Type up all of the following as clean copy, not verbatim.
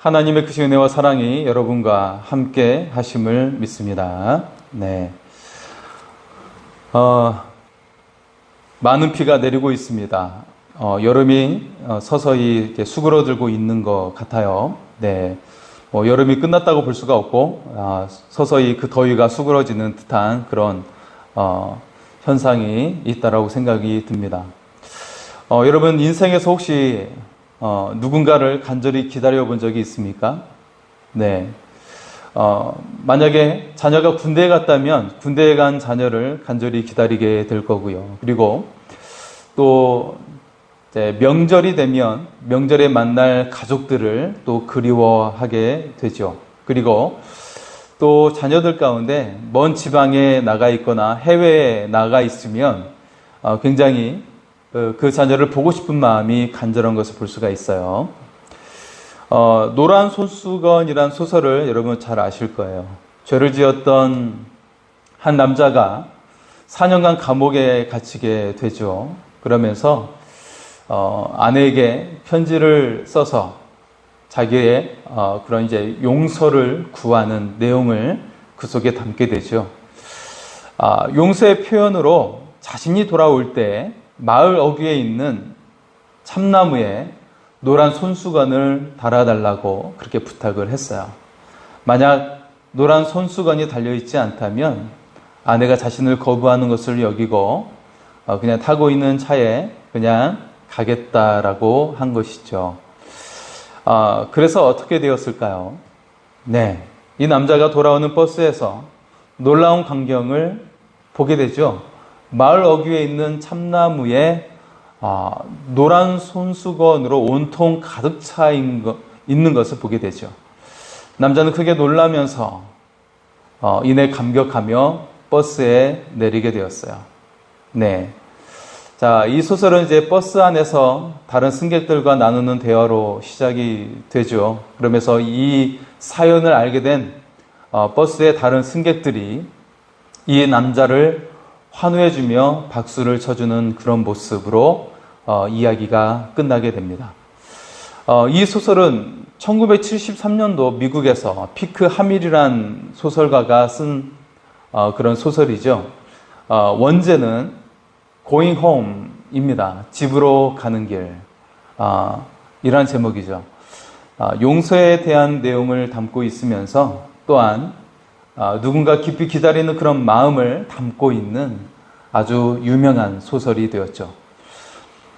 하나님의 크신 은혜와 사랑이 여러분과 함께 하심을 믿습니다. 네. 많은 비가 내리고 있습니다. 여름이 서서히 이렇게 수그러들고 있는 것 같아요. 네. 여름이 끝났다고 볼 수가 없고, 서서히 그 더위가 수그러지는 듯한 그런, 현상이 있다라고 생각이 듭니다. 여러분, 인생에서 혹시, 누군가를 간절히 기다려 본 적이 있습니까? 네. 만약에 자녀가 군대에 갔다면 군대에 간 자녀를 간절히 기다리게 될 거고요. 그리고 또 명절이 되면 명절에 만날 가족들을 또 그리워하게 되죠. 그리고 또 자녀들 가운데 먼 지방에 나가 있거나 해외에 나가 있으면 굉장히 그 자녀를 보고 싶은 마음이 간절한 것을 볼 수가 있어요. 노란 손수건이란 소설을 여러분 잘 아실 거예요. 죄를 지었던 한 남자가 4년간 감옥에 갇히게 되죠. 그러면서 아내에게 편지를 써서 자기의 그런 이제 용서를 구하는 내용을 그 속에 담게 되죠. 용서의 표현으로 자신이 돌아올 때 마을 어귀에 있는 참나무에 노란 손수건을 달아달라고 그렇게 부탁을 했어요. 만약 노란 손수건이 달려있지 않다면 아내가 자신을 거부하는 것을 여기고 그냥 타고 있는 차에 그냥 가겠다라고 한 것이죠. 그래서 어떻게 되었을까요? 네, 이 남자가 돌아오는 버스에서 놀라운 광경을 보게 되죠. 마을 어귀에 있는 참나무에 노란 손수건으로 온통 가득 차 있는 것을 보게 되죠. 남자는 크게 놀라면서 이내 감격하며 버스에 내리게 되었어요. 네. 자, 이 소설은 이제 버스 안에서 다른 승객들과 나누는 대화로 시작이 되죠. 그러면서 이 사연을 알게 된 버스의 다른 승객들이 이 남자를 환호해주며 박수를 쳐주는 그런 모습으로 이야기가 끝나게 됩니다. 이 소설은 1973년도 미국에서 피크 하밀이란 소설가가 쓴 그런 소설이죠. 원제는 Going Home입니다. 집으로 가는 길. 이란 제목이죠. 용서에 대한 내용을 담고 있으면서 또한 누군가 깊이 기다리는 그런 마음을 담고 있는 아주 유명한 소설이 되었죠.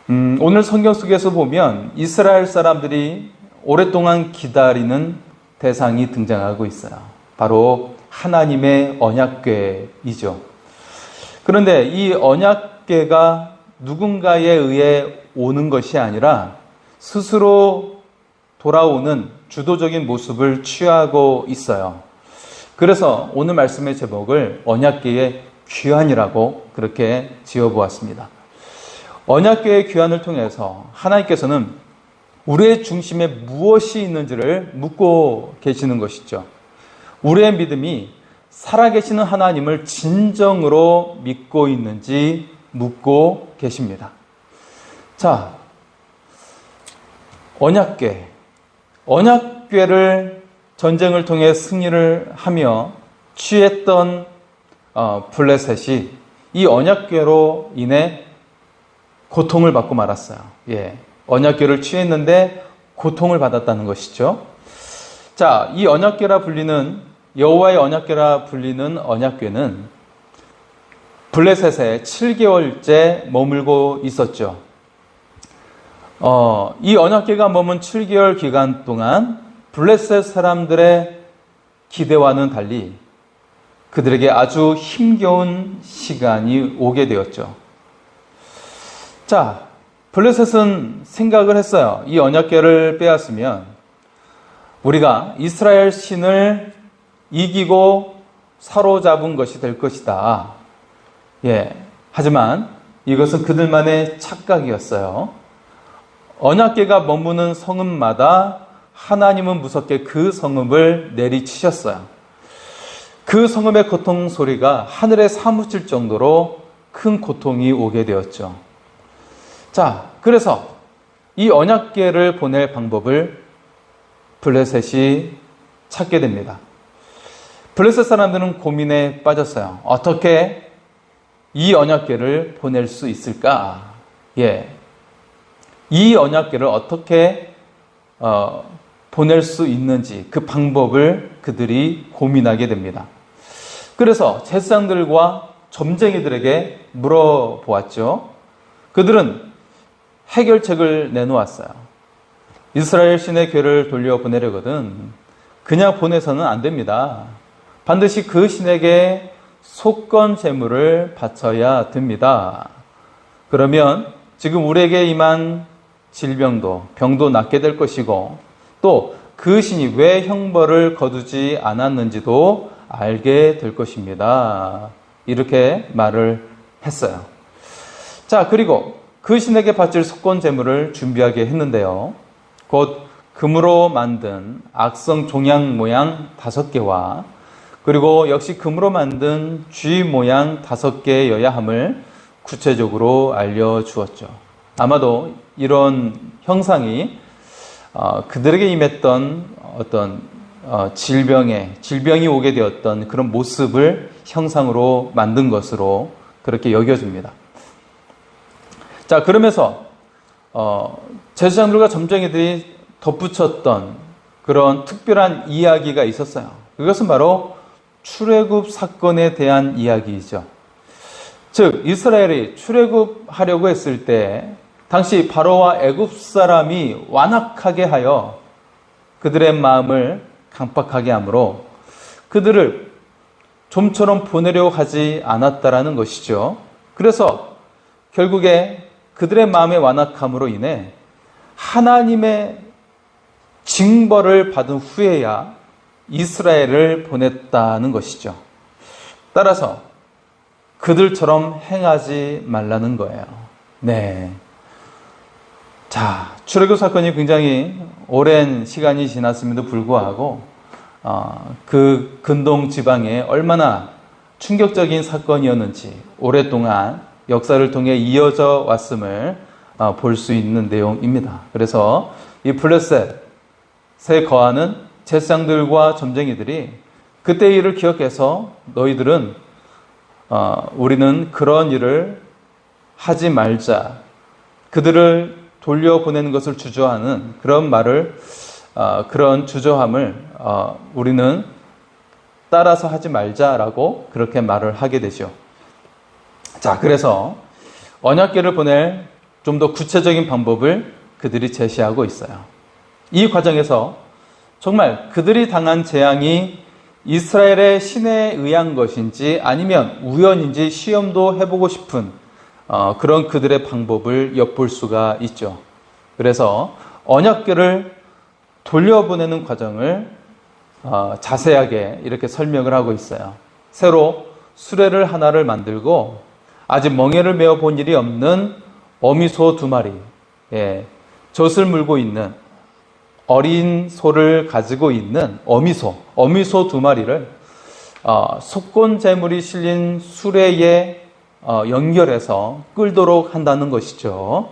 오늘 성경 속에서 보면 이스라엘 사람들이 오랫동안 기다리는 대상이 등장하고 있어요. 바로 하나님의 언약궤이죠. 그런데 이 언약궤가 누군가에 의해 오는 것이 아니라 스스로 돌아오는 주도적인 모습을 취하고 있어요. 그래서 오늘 말씀의 제목을 언약궤의 귀환이라고 그렇게 지어보았습니다. 언약궤의 귀환을 통해서 하나님께서는 우리의 중심에 무엇이 있는지를 묻고 계시는 것이죠. 우리의 믿음이 살아계시는 하나님을 진정으로 믿고 있는지 묻고 계십니다. 자, 언약궤를 전쟁을 통해 승리를 하며 취했던 블레셋이 이 언약궤로 인해 고통을 받고 말았어요. 예, 언약궤를 취했는데 고통을 받았다는 것이죠. 자, 이 언약궤라 불리는 여호와의 언약궤라 불리는 언약궤는 블레셋에 7개월째 머물고 있었죠. 이 언약궤가 머문 7개월 기간 동안 블레셋 사람들의 기대와는 달리 그들에게 아주 힘겨운 시간이 오게 되었죠. 자, 블레셋은 생각을 했어요. 이 언약궤를 빼앗으면 우리가 이스라엘 신을 이기고 사로잡은 것이 될 것이다. 예. 하지만 이것은 그들만의 착각이었어요. 언약궤가 머무는 성읍마다 하나님은 무섭게 그 성읍을 내리치셨어요. 그 성읍의 고통 소리가 하늘에 사무칠 정도로 큰 고통이 오게 되었죠. 자, 그래서 이 언약궤를 보낼 방법을 블레셋이 찾게 됩니다. 블레셋 사람들은 고민에 빠졌어요. 어떻게 이 언약궤를 보낼 수 있을까? 이 언약궤를 어떻게 보낼 수 있는지 그 방법을 그들이 고민하게 됩니다. 그래서 제사장들과 점쟁이들에게 물어보았죠. 그들은 해결책을 내놓았어요. 이스라엘 신의 궤를 돌려보내려거든 그냥 보내서는 안 됩니다. 반드시 그 신에게 속건 제물을 바쳐야 됩니다. 그러면 지금 우리에게 임한 병도 낫게 될 것이고 또 그 신이 왜 형벌을 거두지 않았는지도 알게 될 것입니다. 이렇게 말을 했어요. 자, 그리고 그 신에게 바칠 속건 제물을 준비하게 했는데요. 곧 금으로 만든 악성 종양 모양 5개와 그리고 역시 금으로 만든 쥐 모양 5개여야 함을 구체적으로 알려주었죠. 아마도 이런 형상이 그들에게 임했던 어떤 질병이 오게 되었던 그런 모습을 형상으로 만든 것으로 그렇게 여겨집니다. 자, 그러면서 제사장들과 점쟁이들이 덧붙였던 그런 특별한 이야기가 있었어요. 그것은 바로 출애굽 사건에 대한 이야기이죠. 즉 이스라엘이 출애굽하려고 했을 때 당시 바로와 애굽 사람이 완악하게 하여 그들의 마음을 강팍하게 하므로 그들을 좀처럼 보내려고 하지 않았다라는 것이죠. 그래서 결국에 그들의 마음의 완악함으로 인해 하나님의 징벌을 받은 후에야 이스라엘을 보냈다는 것이죠. 따라서 그들처럼 행하지 말라는 거예요. 네. 자, 출애굽 사건이 굉장히 오랜 시간이 지났음에도 불구하고 그 근동 지방에 얼마나 충격적인 사건이었는지 오랫동안 역사를 통해 이어져 왔음을 볼 수 있는 내용입니다. 그래서 이 블레셋에 거하는 제사장들과 점쟁이들이 그때의 일을 기억해서 너희들은 우리는 그런 일을 하지 말자. 그들을 돌려보내는 것을 주저하는 그런 말을 그런 주저함을 우리는 따라서 하지 말자라고 그렇게 말을 하게 되죠. 자, 그래서 언약궤를 보낼 좀 더 구체적인 방법을 그들이 제시하고 있어요. 이 과정에서 정말 그들이 당한 재앙이 이스라엘의 신에 의한 것인지 아니면 우연인지 시험도 해보고 싶은 그런 그들의 방법을 엿볼 수가 있죠. 그래서 언약궤를 돌려보내는 과정을 자세하게 이렇게 설명을 하고 있어요. 새로 수레를 하나를 만들고 아직 멍에를 메어 본 일이 없는 어미소 2마리, 젖을 물고 있는 어린 소를 가지고 있는 어미소 2마리를 속건 제물이 실린 수레에 연결해서 끌도록 한다는 것이죠.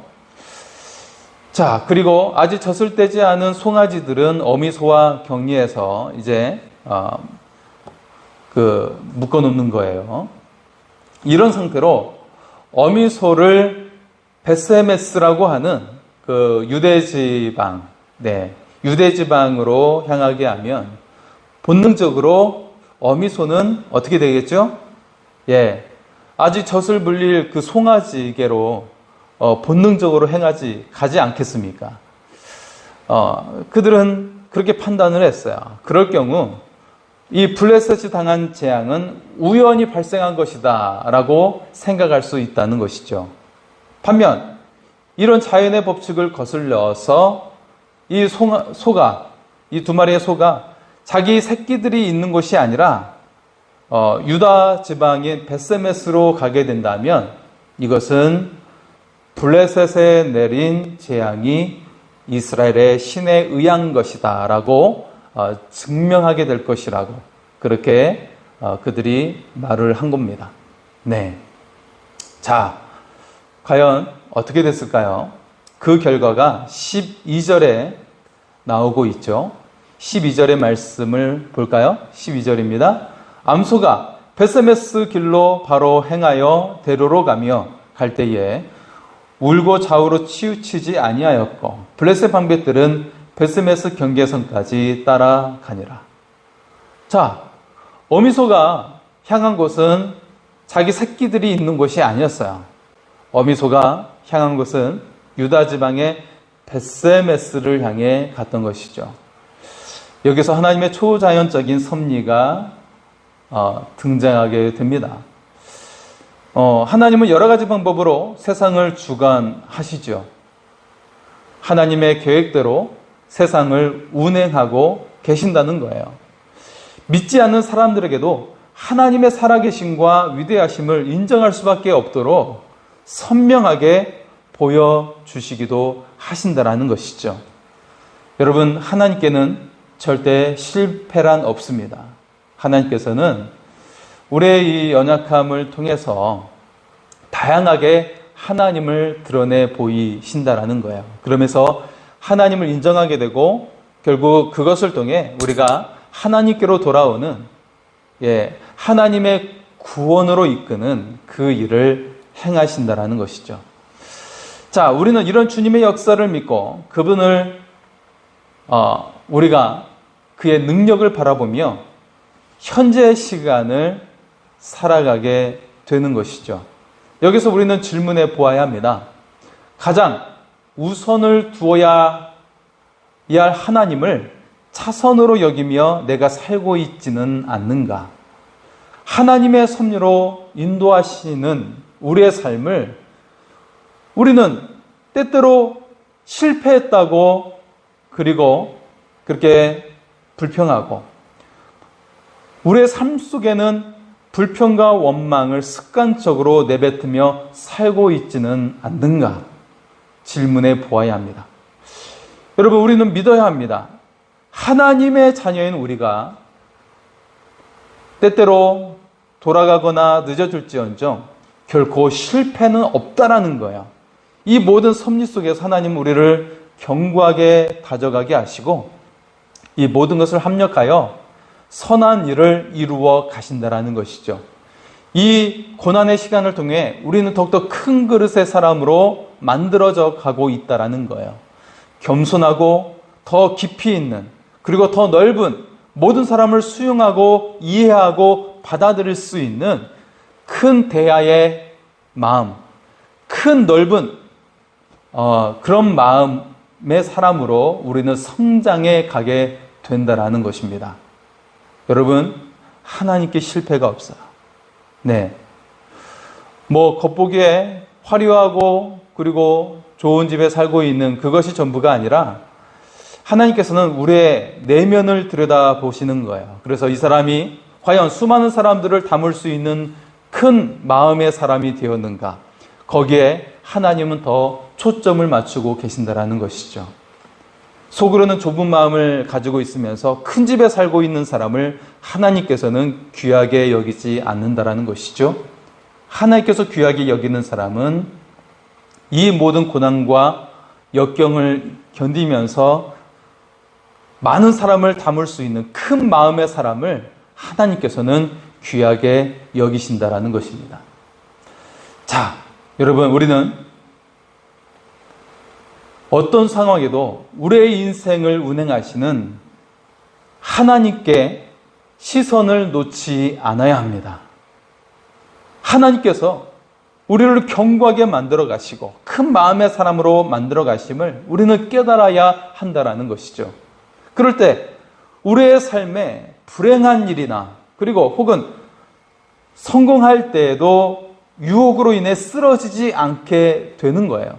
자, 그리고 아직 젖을 떼지 않은 송아지들은 어미소와 격리해서 이제 묶어 놓는 거예요. 이런 상태로 어미소를 베세메스라고 하는 그 유대 지방으로 향하게 하면 본능적으로 어미소는 어떻게 되겠죠? 아직 젖을 물릴 그 송아지에게로 본능적으로 가지 않겠습니까? 그들은 그렇게 판단을 했어요. 그럴 경우 이 블레셋이 당한 재앙은 우연히 발생한 것이다 라고 생각할 수 있다는 것이죠. 반면 이런 자연의 법칙을 거슬려서 이 소가 이 2마리의 소가 자기 새끼들이 있는 곳이 아니라 유다 지방인 베세메스로 가게 된다면 이것은 블레셋에 내린 재앙이 이스라엘의 신에 의한 것이다 라고 증명하게 될 것이라고 그렇게 그들이 말을 한 겁니다. 네. 자, 과연 어떻게 됐을까요? 그 결과가 12절에 나오고 있죠. 12절의 말씀을 볼까요? 12절입니다. 암소가 베세메스 길로 바로 행하여 대로로 가며 갈 때에 울고 좌우로 치우치지 아니하였고 블레셋 방백들은 베세메스 경계선까지 따라가니라. 자, 어미소가 향한 곳은 자기 새끼들이 있는 곳이 아니었어요. 어미소가 향한 곳은 유다 지방의 베세메스를 향해 갔던 것이죠. 여기서 하나님의 초자연적인 섭리가 등장하게 됩니다. 하나님은 여러 가지 방법으로 세상을 주관하시죠. 하나님의 계획대로 세상을 운행하고 계신다는 거예요. 믿지 않는 사람들에게도 하나님의 살아계심과 위대하심을 인정할 수밖에 없도록 선명하게 보여주시기도 하신다라는 것이죠. 여러분, 하나님께는 절대 실패란 없습니다. 하나님께서는 우리의 이 연약함을 통해서 다양하게 하나님을 드러내 보이신다라는 거예요. 그러면서 하나님을 인정하게 되고 결국 그것을 통해 우리가 하나님께로 돌아오는 하나님의 구원으로 이끄는 그 일을 행하신다라는 것이죠. 자, 우리는 이런 주님의 역사를 믿고 그분을 우리가 그의 능력을 바라보며 현재의 시간을 살아가게 되는 것이죠. 여기서 우리는 질문해 보아야 합니다. 가장 우선을 두어야 할 하나님을 차선으로 여기며 내가 살고 있지는 않는가? 하나님의 섭리로 인도하시는 우리의 삶을 우리는 때때로 실패했다고 그리고 그렇게 불평하고 우리의 삶 속에는 불평과 원망을 습관적으로 내뱉으며 살고 있지는 않는가? 질문해 보아야 합니다. 여러분, 우리는 믿어야 합니다. 하나님의 자녀인 우리가 때때로 돌아가거나 늦어질지언정 결코 실패는 없다라는 거예요. 이 모든 섭리 속에서 하나님은 우리를 견고하게 다져가게 하시고 이 모든 것을 합력하여 선한 일을 이루어 가신다라는 것이죠. 이 고난의 시간을 통해 우리는 더욱더 큰 그릇의 사람으로 만들어져 가고 있다라는 거예요. 겸손하고 더 깊이 있는 그리고 더 넓은 모든 사람을 수용하고 이해하고 받아들일 수 있는 큰 대야의 마음, 큰 넓은 그런 마음의 사람으로 우리는 성장해 가게 된다라는 것입니다. 여러분, 하나님께 실패가 없어요. 네. 겉보기에 화려하고 그리고 좋은 집에 살고 있는 그것이 전부가 아니라 하나님께서는 우리의 내면을 들여다보시는 거예요. 그래서 이 사람이 과연 수많은 사람들을 담을 수 있는 큰 마음의 사람이 되었는가? 거기에 하나님은 더 초점을 맞추고 계신다라는 것이죠. 속으로는 좁은 마음을 가지고 있으면서 큰 집에 살고 있는 사람을 하나님께서는 귀하게 여기지 않는다라는 것이죠. 하나님께서 귀하게 여기는 사람은 이 모든 고난과 역경을 견디면서 많은 사람을 담을 수 있는 큰 마음의 사람을 하나님께서는 귀하게 여기신다라는 것입니다. 자, 여러분, 우리는 어떤 상황에도 우리의 인생을 운행하시는 하나님께 시선을 놓지 않아야 합니다. 하나님께서 우리를 견고하게 만들어 가시고 큰 마음의 사람으로 만들어 가심을 우리는 깨달아야 한다라는 것이죠. 그럴 때 우리의 삶에 불행한 일이나 그리고 혹은 성공할 때에도 유혹으로 인해 쓰러지지 않게 되는 거예요.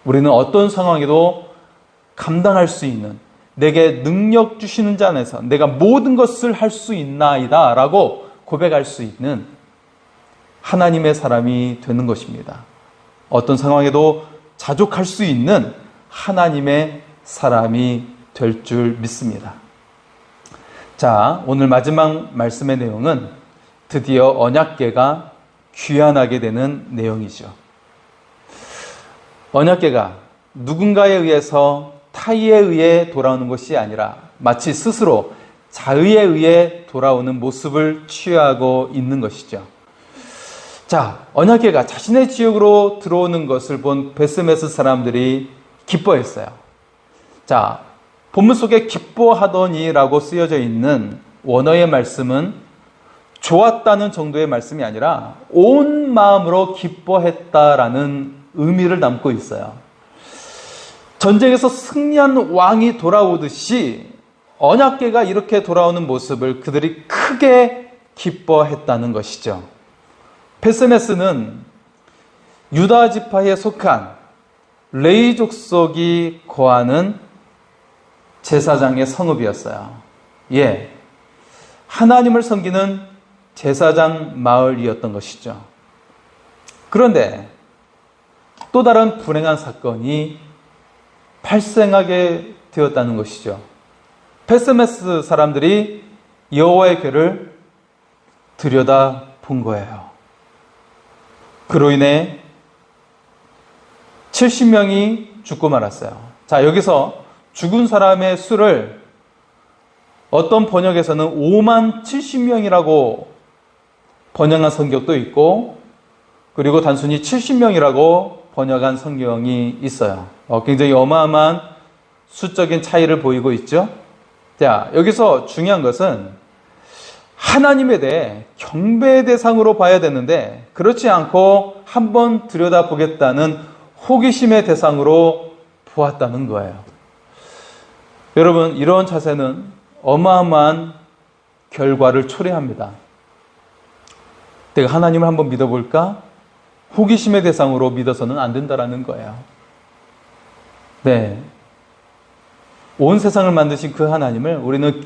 우리는 어떤 상황에도 감당할 수 있는, 내게 능력 주시는 자 안에서 내가 모든 것을 할 수 있나이다 라고 고백할 수 있는 하나님의 사람이 되는 것입니다. 어떤 상황에도 자족할 수 있는 하나님의 사람이 될 줄 믿습니다. 자, 오늘 마지막 말씀의 내용은 드디어 언약궤가 귀환하게 되는 내용이죠. 언약궤가 누군가에 의해서 타의에 의해 돌아오는 것이 아니라 마치 스스로 자의에 의해 돌아오는 모습을 취하고 있는 것이죠. 자, 언약궤가 자신의 지역으로 들어오는 것을 본 베스메스 사람들이 기뻐했어요. 자, 본문 속에 기뻐하더니라고 쓰여져 있는 원어의 말씀은 좋았다는 정도의 말씀이 아니라 온 마음으로 기뻐했다라는 의미를 담고 있어요. 전쟁에서 승리한 왕이 돌아오듯이 언약궤가 이렇게 돌아오는 모습을 그들이 크게 기뻐했다는 것이죠. 베스메스는 유다 지파에 속한 레위 족속이 거하는 제사장의 성읍이었어요. 예, 하나님을 섬기는 제사장 마을이었던 것이죠. 그런데 또 다른 불행한 사건이 발생하게 되었다는 것이죠. 베스메스 사람들이 여호와의 궤를 들여다 본 거예요. 그로 인해 70명이 죽고 말았어요. 자, 여기서 죽은 사람의 수를 어떤 번역에서는 5만 70명이라고 번역한 성경도 있고, 그리고 단순히 70명이라고 번역한 성경이 있어요. 굉장히 어마어마한 수적인 차이를 보이고 있죠. 자, 여기서 중요한 것은 하나님에 대해 경배의 대상으로 봐야 되는데 그렇지 않고 한번 들여다보겠다는 호기심의 대상으로 보았다는 거예요. 여러분, 이런 자세는 어마어마한 결과를 초래합니다. 내가 하나님을 한번 믿어볼까? 호기심의 대상으로 믿어서는 안 된다라는 거예요. 네. 온 세상을 만드신 그 하나님을 우리는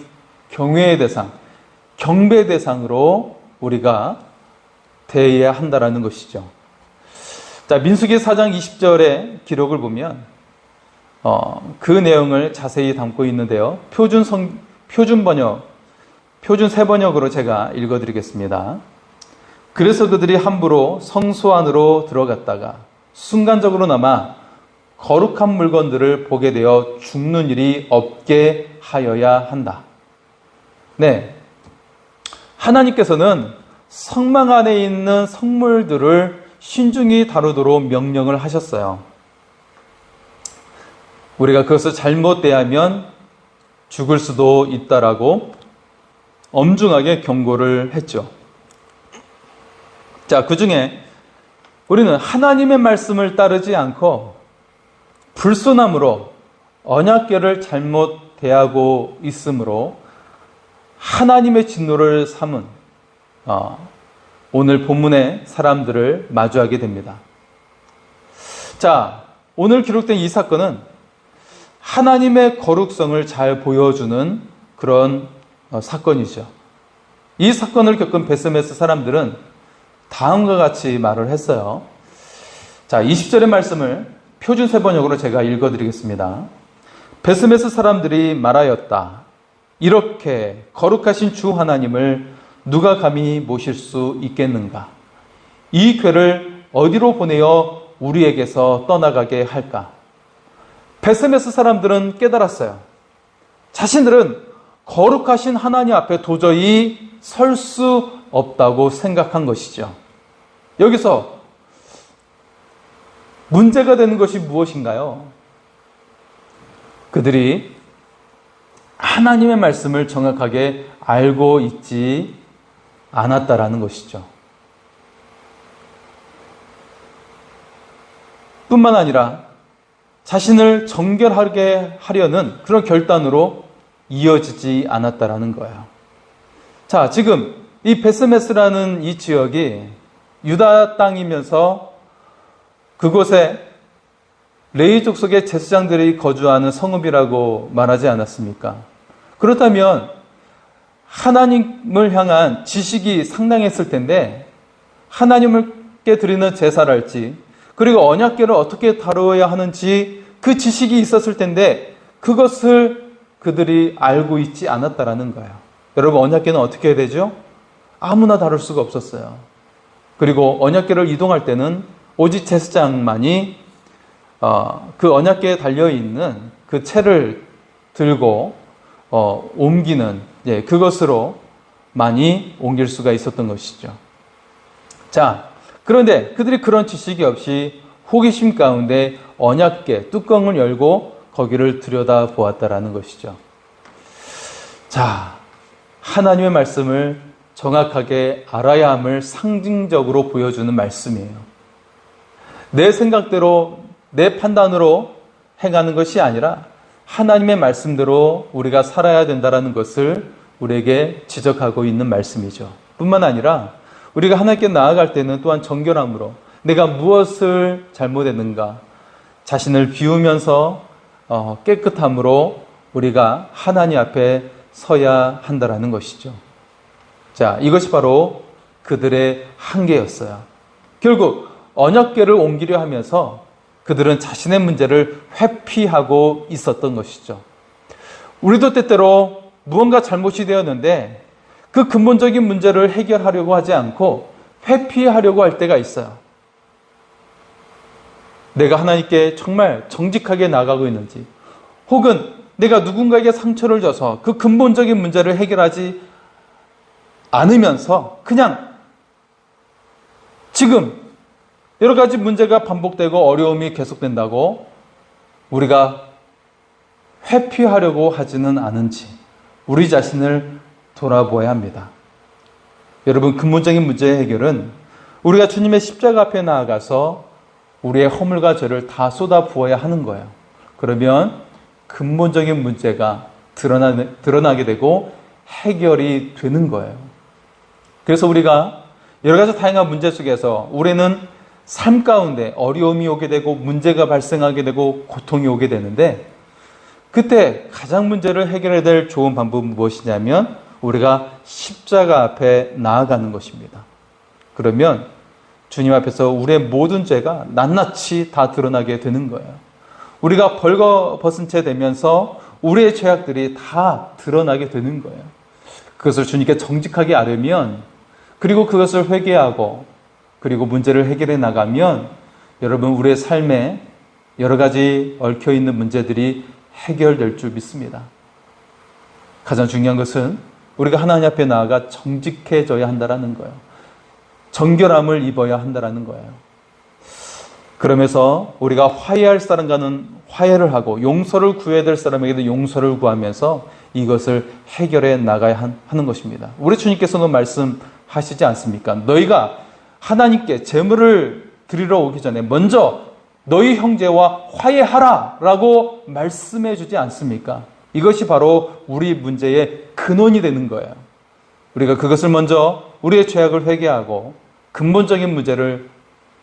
경외의 대상, 경배 대상으로 우리가 대해야 한다라는 것이죠. 자, 민수기 4장 20절의 기록을 보면 그 내용을 자세히 담고 있는데요. 표준 새 번역으로 제가 읽어드리겠습니다. 그래서 그들이 함부로 성소 안으로 들어갔다가 순간적으로나마 거룩한 물건들을 보게 되어 죽는 일이 없게 하여야 한다. 네. 하나님께서는 성막 안에 있는 성물들을 신중히 다루도록 명령을 하셨어요. 우리가 그것을 잘못 대하면 죽을 수도 있다라고 엄중하게 경고를 했죠. 자, 그 중에 우리는 하나님의 말씀을 따르지 않고 불순함으로 언약궤를 잘못 대하고 있으므로 하나님의 진노를 삼은 오늘 본문의 사람들을 마주하게 됩니다. 자, 오늘 기록된 이 사건은 하나님의 거룩성을 잘 보여주는 그런 사건이죠. 이 사건을 겪은 베스메스 사람들은 다음과 같이 말을 했어요. 자, 20절의 말씀을 표준 새 번역으로 제가 읽어드리겠습니다. 베스메스 사람들이 말하였다. 이렇게 거룩하신 주 하나님을 누가 감히 모실 수 있겠는가? 이 궤를 어디로 보내어 우리에게서 떠나가게 할까? 베스메스 사람들은 깨달았어요. 자신들은 거룩하신 하나님 앞에 도저히 설 수 없다고 생각한 것이죠. 여기서 문제가 되는 것이 무엇인가요? 그들이 하나님의 말씀을 정확하게 알고 있지 않았다라는 것이죠. 뿐만 아니라 자신을 정결하게 하려는 그런 결단으로 이어지지 않았다라는 거예요. 자, 지금 이 베스메스라는 이 지역이 유다 땅이면서 그곳에 레위 족속의 제사장들이 거주하는 성읍이라고 말하지 않았습니까? 그렇다면 하나님을 향한 지식이 상당했을 텐데 하나님께 드리는 제사랄지 그리고 언약궤를 어떻게 다루어야 하는지 그 지식이 있었을 텐데 그것을 그들이 알고 있지 않았다라는 거예요. 여러분, 언약궤는 어떻게 해야 되죠? 아무나 다룰 수가 없었어요. 그리고 언약궤를 이동할 때는 오직 제사장만이 그 언약궤에 달려있는 그 채를 들고 옮기는 그것으로 많이 옮길 수가 있었던 것이죠. 자, 그런데 그들이 그런 지식이 없이 호기심 가운데 언약궤 뚜껑을 열고 거기를 들여다보았다라는 것이죠. 자, 하나님의 말씀을 정확하게 알아야 함을 상징적으로 보여주는 말씀이에요. 내 생각대로, 내 판단으로 행하는 것이 아니라 하나님의 말씀대로 우리가 살아야 된다는 것을 우리에게 지적하고 있는 말씀이죠. 뿐만 아니라 우리가 하나님께 나아갈 때는 또한 정결함으로 내가 무엇을 잘못했는가 자신을 비우면서 깨끗함으로 우리가 하나님 앞에 서야 한다라는 것이죠. 자, 이것이 바로 그들의 한계였어요. 결국 언약궤를 옮기려 하면서 그들은 자신의 문제를 회피하고 있었던 것이죠. 우리도 때때로 무언가 잘못이 되었는데 그 근본적인 문제를 해결하려고 하지 않고 회피하려고 할 때가 있어요. 내가 하나님께 정말 정직하게 나가고 있는지, 혹은 내가 누군가에게 상처를 줘서 그 근본적인 문제를 해결하지 않으면서 그냥 지금 여러 가지 문제가 반복되고 어려움이 계속된다고 우리가 회피하려고 하지는 않은지 우리 자신을 돌아보아야 합니다. 여러분, 근본적인 문제의 해결은 우리가 주님의 십자가 앞에 나아가서 우리의 허물과 죄를 다 쏟아 부어야 하는 거예요. 그러면 근본적인 문제가 드러나게 되고 해결이 되는 거예요. 그래서 우리가 여러 가지 다양한 문제 속에서 우리는 삶 가운데 어려움이 오게 되고 문제가 발생하게 되고 고통이 오게 되는데, 그때 가장 문제를 해결해야 될 좋은 방법은 무엇이냐면 우리가 십자가 앞에 나아가는 것입니다. 그러면 주님 앞에서 우리의 모든 죄가 낱낱이 다 드러나게 되는 거예요. 우리가 벌거벗은 채 되면서 우리의 죄악들이 다 드러나게 되는 거예요. 그것을 주님께 정직하게 아뢰면, 그리고 그것을 회개하고 그리고 문제를 해결해 나가면 여러분, 우리의 삶에 여러 가지 얽혀있는 문제들이 해결될 줄 믿습니다. 가장 중요한 것은 우리가 하나님 앞에 나아가 정직해져야 한다는 거예요. 정결함을 입어야 한다는 거예요. 그러면서 우리가 화해할 사람과는 화해를 하고 용서를 구해야 될 사람에게도 용서를 구하면서 이것을 해결해 나가야 하는 것입니다. 우리 주님께서는 말씀하시지 않습니까? 너희가 하나님께 제물을 드리러 오기 전에 먼저 너희 형제와 화해하라 라고 말씀해 주지 않습니까? 이것이 바로 우리 문제의 근원이 되는 거예요. 우리가 그것을 먼저 우리의 죄악을 회개하고 근본적인 문제를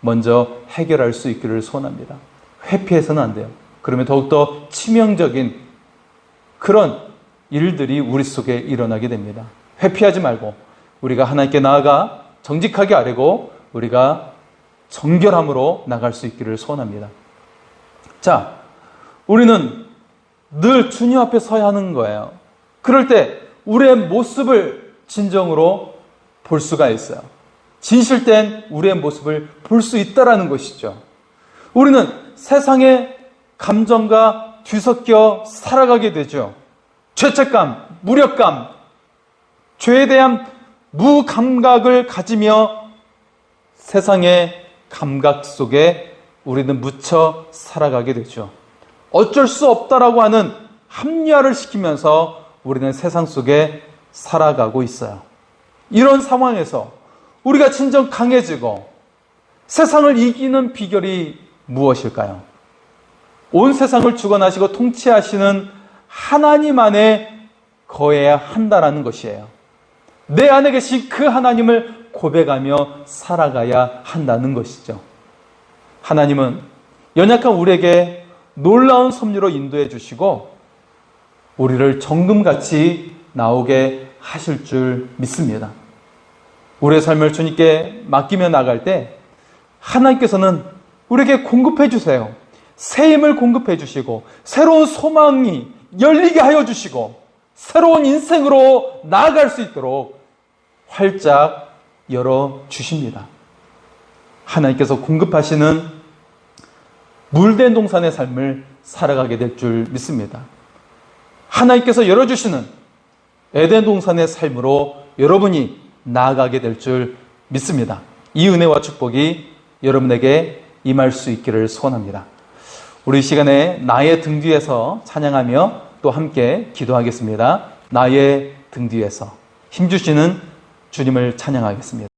먼저 해결할 수 있기를 소원합니다. 회피해서는 안 돼요. 그러면 더욱더 치명적인 그런 일들이 우리 속에 일어나게 됩니다. 회피하지 말고 우리가 하나님께 나아가 정직하게 아뢰고 우리가 정결함으로 나갈 수 있기를 소원합니다. 자, 우리는 늘 주님 앞에 서야 하는 거예요. 그럴 때 우리의 모습을 진정으로 볼 수가 있어요. 진실된 우리의 모습을 볼 수 있다라는 것이죠. 우리는 세상의 감정과 뒤섞여 살아가게 되죠. 죄책감, 무력감, 죄에 대한 무감각을 가지며 세상의 감각 속에 우리는 묻혀 살아가게 되죠. 어쩔 수 없다라고 하는 합리화를 시키면서 우리는 세상 속에 살아가고 있어요. 이런 상황에서 우리가 진정 강해지고 세상을 이기는 비결이 무엇일까요? 온 세상을 주관하시고 통치하시는 하나님 안에 거해야 한다라는 것이에요. 내 안에 계신 그 하나님을 고백하며 살아가야 한다는 것이죠. 하나님은 연약한 우리에게 놀라운 섭리로 인도해 주시고 우리를 정금같이 나오게 하실 줄 믿습니다. 우리의 삶을 주님께 맡기며 나갈 때 하나님께서는 우리에게 공급해 주세요. 새 힘을 공급해 주시고 새로운 소망이 열리게 하여 주시고 새로운 인생으로 나아갈 수 있도록 활짝 열어주십니다. 하나님께서 공급하시는 물된 동산의 삶을 살아가게 될 줄 믿습니다. 하나님께서 열어주시는 에덴 동산의 삶으로 여러분이 나아가게 될 줄 믿습니다. 이 은혜와 축복이 여러분에게 임할 수 있기를 소원합니다. 우리 시간에 나의 등 뒤에서 찬양하며 또 함께 기도하겠습니다. 나의 등 뒤에서 힘주시는 주님을 찬양하겠습니다.